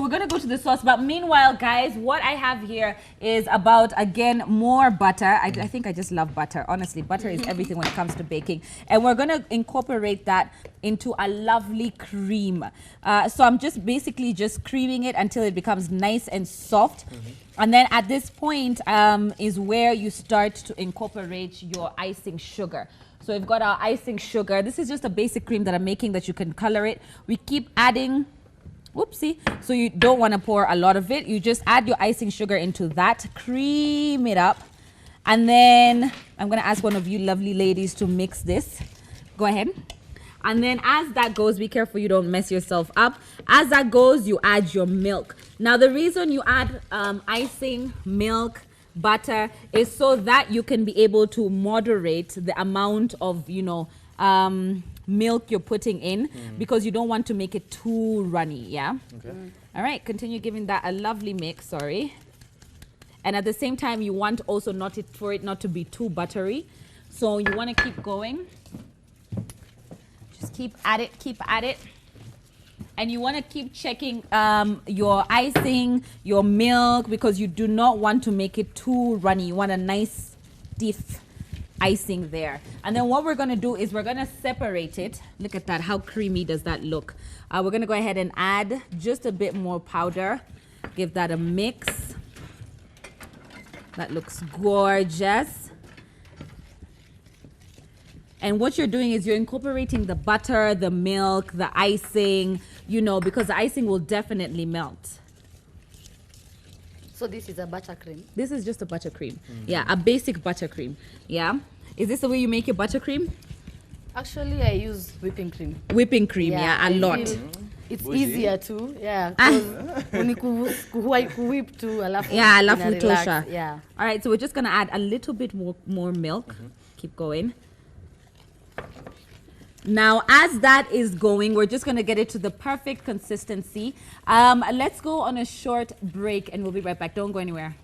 we're gonna go to the sauce, but meanwhile, guys, what I have here is about, again, more butter. I think I just love butter. Honestly, butter is everything when it comes to baking. And we're gonna incorporate that into a lovely cream. So I'm just basically just creaming it until it becomes nice and soft. And then at this point is where you start to incorporate your icing sugar. So we've got our icing sugar. This is just a basic cream that I'm making that you can color it. We keep adding. Whoopsie. So you don't want to pour a lot of it. You just add your icing sugar into that, cream it up. And then I'm going to ask one of you lovely ladies to mix this. Go ahead. And then as that goes, be careful you don't mess yourself up. As that goes, you add your milk. Now, the reason you add icing, milk, butter is so that you can be able to moderate the amount of, you know, milk you're putting in because you don't want to make it too runny. Yeah. Okay. All right, continue giving that a lovely mix. Sorry. And at the same time, you want also for it not to be too buttery, so you want to keep going. Just keep at it, and you want to keep checking your icing, your milk, because you do not want to make it too runny. You want a nice stiff icing there. And then what we're going to do is we're going to separate it. Look at that. How creamy does that look? We're going to go ahead and add just a bit more powder. Give that a mix. That looks gorgeous. And what you're doing is you're incorporating the butter, the milk, the icing, you know, because the icing will definitely melt. So this is a buttercream? This is just a buttercream. Yeah, a basic buttercream. Yeah. Is this the way you make your buttercream? Actually, I use whipping cream. Whipping cream, yeah, a lot. It's easier too, yeah. Whip too, alafu tosha. Yeah. All right, so we're just gonna add a little bit more milk. Keep going. Now, as that is going, we're just gonna get it to the perfect consistency. Let's go on a short break, and we'll be right back. Don't go anywhere.